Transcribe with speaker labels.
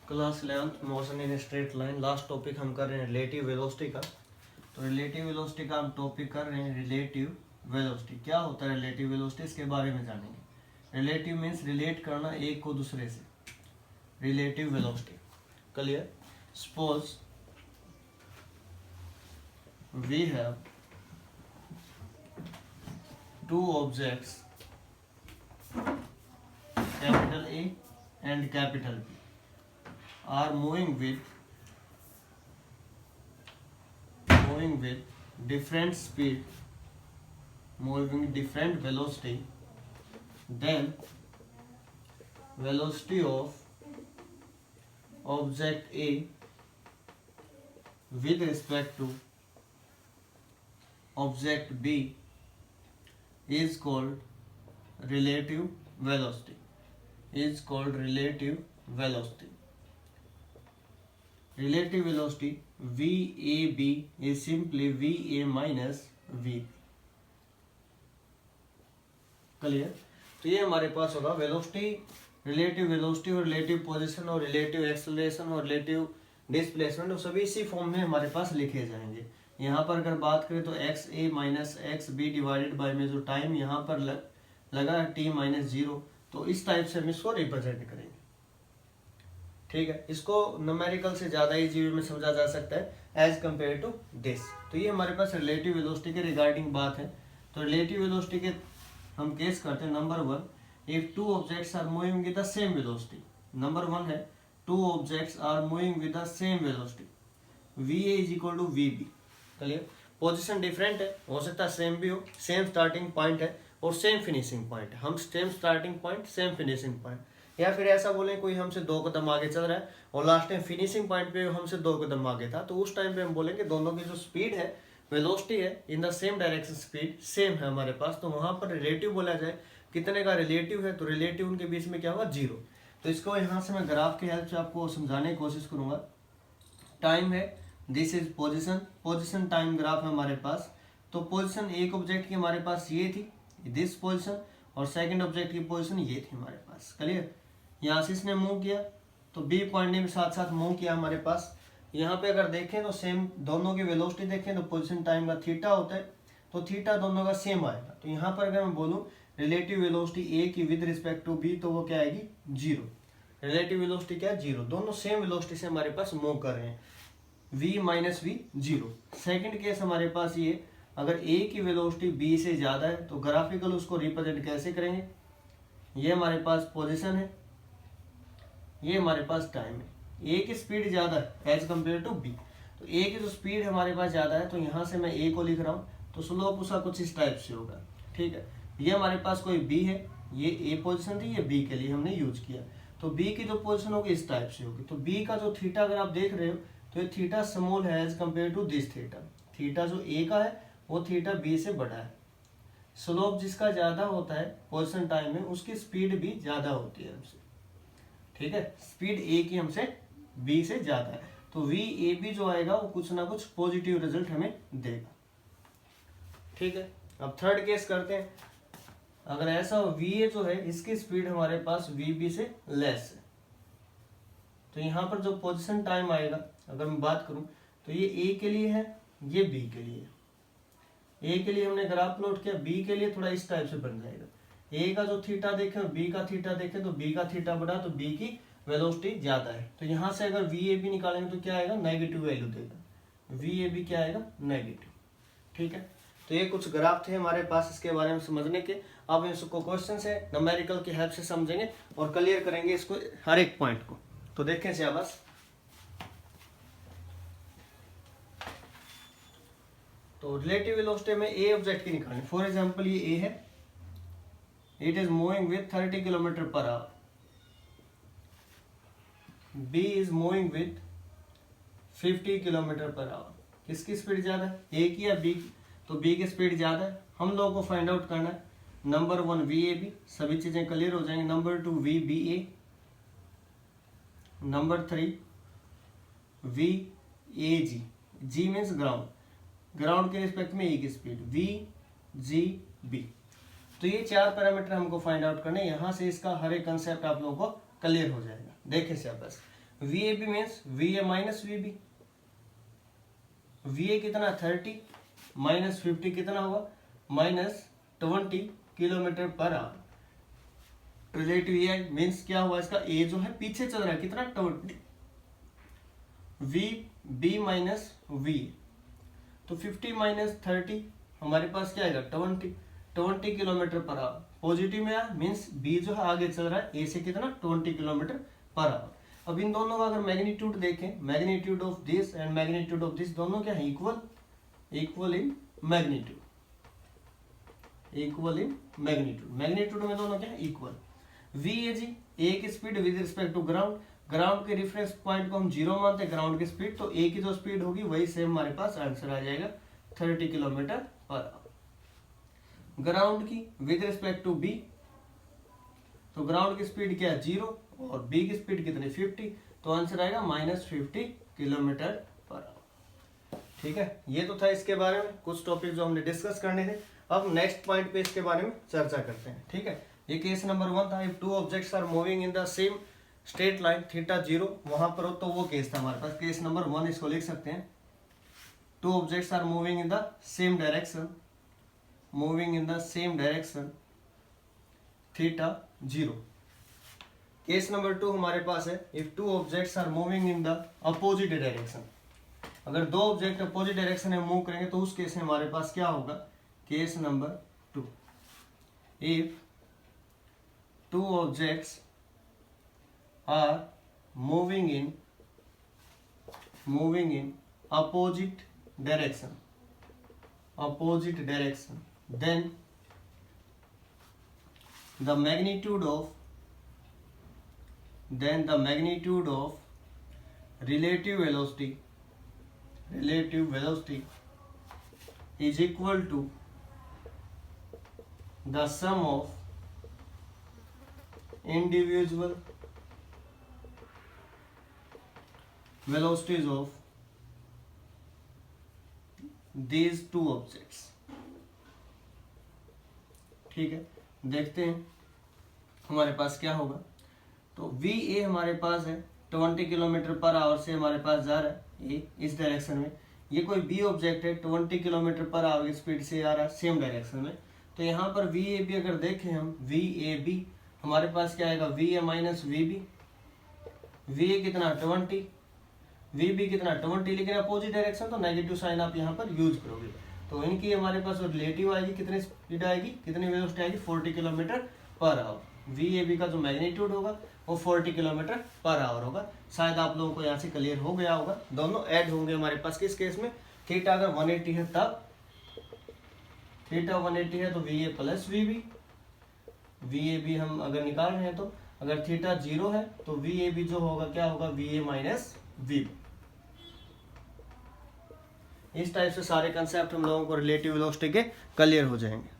Speaker 1: Class 11 motion in straight line. Last topic हम कर रहे हैं रिलेटिव वेलोसिटी का। तो रिलेटिव वेलोसिटी का हम टॉपिक कर रहे हैं रिलेटिव वेलोसिटी। क्या होता है रिलेटिव वेलोसिटी, इसके बारे में जानेंगे। रिलेटिव मीन्स रिलेट करना एक को दूसरे से। Relative velocity clear. Suppose we have two objects capital A and capital B are moving with different speed, moving different velocity, then velocity of object A with respect to object B is called relative velocity. Relative velocity VAB is simply VA minus VB. Clear. तो ये हमारे पास होगा velocity, relative velocity और relative position और relative acceleration और relative displacement, और सभी इसी फॉर्म में हमारे पास लिखे जाएंगे। यहाँ पर अगर बात करें तो X A minus X B divided by में जो टाइम यहाँ पर लगा टी माइनस जीरो, तो इस टाइप से हम इसको रिप्रेजेंट करेंगे। ठीक है, इसको न्यूमेरिकल से ज्यादा इजी वे में समझा जा सकता है एज कंपेयर टू दिस। तो ये हमारे पास रिलेटिव वेलोसिटी के रिगार्डिंग बात है। तो रिलेटिव वेलोसिटी के हम केस करते हैं। Number one, if two objects are moving with the same velocity. Number one है two objects are moving with the same velocity, V A is equal to V B. Clear. Position different है, हो सकता है same भी हो, same starting point है और same finishing point है। हम same starting point same finishing point, या फिर ऐसा बोले कोई हमसे 2 कदम आगे चल रहा है और लास्ट टाइम फिनिशिंग पॉइंट पे हमसे 2 कदम आगे था, तो उस टाइम पे हम बोलेंगे दोनों की जो स्पीड है, वेलोसिटी है, इन the same direction speed same है हमारे पास। तो वहां पर रिलेटिव बोला जाए, कितने का रिलेटिव है, तो रिलेटिव उनके बीच में क्या होगा, जीरो। तो इसको यहाँ से मैं ग्राफ की हेल्प से आपको समझाने की कोशिश करूंगा। टाइम है, this is position time graph है हमारे पास। तो पोजिशन एक ऑब्जेक्ट की हमारे पास ये थी, दिस पोजिशन, और सेकंड ऑब्जेक्ट की पोजीशन ये थी हमारे पास। क्लियर। यहाँ से इसने मूव किया तो बी पॉइंट ने भी साथ साथ मूव किया हमारे पास। यहाँ पे अगर देखें तो सेम दोनों की वेलोसिटी देखें तो पोजीशन टाइम का थीटा होता है, तो थीटा दोनों का सेम आएगा। तो यहाँ पर अगर मैं बोलूँ रिलेटिव वेलोसिटी ए की विद रिस्पेक्ट टू बी, तो वो क्या आएगी, जीरो। रिलेटिव वेलोसिटी क्या है, जीरो। दोनों सेम वेलोसिटी से हमारे पास मूव कर रहे हैं, v minus we zero. Second case हमारे पास ये, अगर a की वेलोसिटी b से ज्यादा है तो ग्राफिकल उसको रिप्रेजेंट कैसे करेंगे। ये हमारे पास पोजीशन है, ये हमारे पास टाइम है। a की स्पीड ज्यादा है एज कंपेयर टू b, तो a की जो स्पीड हमारे पास ज्यादा है, तो यहाँ से मैं a को लिख रहा हूँ, तो स्लोप उसका कुछ इस टाइप से होगा। ठीक है, ये हमारे पास कोई b है, ये a पोजिशन थी, ये b के लिए हमने यूज किया, तो b की जो पोजिशन होगी इस टाइप से होगी। तो b का जो थीटा अगर आप देख रहे हो, तो ये थीटा स्मॉल है as compare to this theta. Theta जो a का है वो थीटा b से बड़ा है। स्लोप जिसका ज्यादा होता है पोजीशन टाइम में, उसकी स्पीड भी ज्यादा होती है हमसे। ठीक है, स्पीड a की हमसे b से ज्यादा है, तो VAB जो आएगा वो कुछ ना कुछ पॉजिटिव रिजल्ट हमें देगा। ठीक है, अब थर्ड केस करते हैं। अगर ऐसा हो VA जो है इसकी स्पीड हमारे पास VB से लेस है, तो यहाँ पर जो पोजीशन टाइम आएगा, अगर मैं बात करूं तो ये A के लिए है, ये B के लिए है। A के लिए हमने ग्राफ प्लॉट किया, B के लिए थोड़ा इस टाइप से बन जाएगा। A का जो थीटा देखें और B का थीटा देखें, तो B का थीटा बड़ा, तो B की वेलोसिटी ज्यादा है। तो यहाँ से अगर VAB निकालेंगे तो क्या आएगा, नेगेटिव वैल्यू देगा। VAB क्या आएगा, नेगेटिव। ठीक है, तो ये कुछ ग्राफ थे हमारे पास इसके बारे में समझने के। अब इसको क्वेश्चन से न्यूमेरिकल की हेल्प से समझेंगे और क्लियर करेंगे इसको, हर एक पॉइंट को। तो देखें शाबाश। तो रिलेटिव वेलोसिटी में ए ऑब्जेक्ट की निकालें। फॉर एग्जांपल ये ए है, it is moving with 30 kilometre per hour, B is moving with 50 kilometre per hour. किसकी स्पीड ज्यादा है, ए की या बी की, तो बी की स्पीड ज्यादा है। हम लोगों को फाइंड आउट करना है नंबर वन VAB, सभी चीजें क्लियर हो जाएंगी। Number two VBA, number three VAG, G means ground, ground के रिस्पेक्ट में ए की स्पीड VGB। तो ये 4 पैरामीटर हमको फाइंड आउट करने। यहाँ से इसका हर एक कंसेप्ट आप लोगों को क्लियर हो जाएगा। देखिए शाबाश, V A B means V A minus V B, V A कितना 30 माइनस 50 कितना होगा -20 kilometre per our. Relative A means क्या हुआ, इसका ए जो है पीछे चल रहा है कितना 20, वी बी माइनस वी, तो 50 माइनस 30 हमारे पास क्या आएगा 20 किलोमीटर पर आवर। पॉजिटिव में आया मीन्स बी जो है आगे चल रहा है ए से कितना 20 किलोमीटर पर आवर। अब इन दोनों का अगर मैग्नीट्यूड देखें, magnitude of this and magnitude of this दोनों क्या है equal in magnitude, equal in magnitude, magnitude में दोनों क्या है equal. V A G A की speed with respect to ground, ground के रेफरेंस पॉइंट को हम 0 मानते हैं ग्राउंड की स्पीड, तो ए की जो स्पीड होगी वही सेम हमारे पास आंसर आ जाएगा 30 किलोमीटर पर आवर। ग्राउंड की विद रिस्पेक्ट टू बी, तो ग्राउंड की स्पीड क्या है 0 और बी की स्पीड कितनी 50, तो आंसर आएगा -50 किलोमीटर पर आवर। ठीक है, ये तो था इसके बारे में कुछ टॉपिक जो हमने डिस्कस करने थे। अब नेक्स्ट पॉइंट पे इसके बारे में चर्चा करते हैं। ठीक है, ये केस नंबर 1 था, if two objects are moving in the same straight line theta 0 वहां पर हो तो वो केस था हमारे पास। केस नंबर 1 इसको लिख सकते हैं, two objects are moving in the same direction, moving in the same direction theta 0। Case number 2 हमारे पास है, if two objects are moving in the opposite direction, अगर दो ऑब्जेक्ट अपोजिट डायरेक्शन में मूव करेंगे तो उस केस में हमारे पास क्या होगा। Case number 2, if two objects are moving in opposite direction, then the magnitude of relative velocity is equal to the sum of individual velocities of these two objects। ठीक है, देखते हैं हमारे पास क्या होगा। तो वी ए हमारे पास है 20 किलोमीटर पर आवर से हमारे पास जा रहा है ए इस डायरेक्शन में, ये कोई बी ऑब्जेक्ट है 20 किलोमीटर पर आवर की स्पीड से आ रहा है सेम डायरेक्शन में। तो यहाँ पर वी ए बी अगर देखें हम, वी ए बी हमारे पास क्या आएगा V A minus V B, V A कितना 20, वी बी कितना 20, लेकिन अपोजिट डायरेक्शन तो नेगेटिव साइन आप यहाँ पर यूज करोगे। तो इनकी हमारे पास रिलेटिव आएगी, कितनी स्पीड आएगी, कितनी वेलोसिटी आएगी 40 kilometre per our. We A B का जो मैग्नीट्यूड होगा वो 40 किलोमीटर पर आवर होगा। शायद आप लोगों को यहाँ से क्लियर हो गया होगा। दोनों ऐड होंगे हमारे पास किस केस में, थीटा अगर 180 है तब, थीटा 180 है तो V A plus V B, V A B हम अगर निकाल रहे हैं तो अगर थीटा 0 है तो वी ए बी जो होगा क्या होगा V A minus V B. इस टाइप से सारे कंसेप्ट हम लोगों को रिलेटिव वेलोसिटी के क्लियर हो जाएंगे।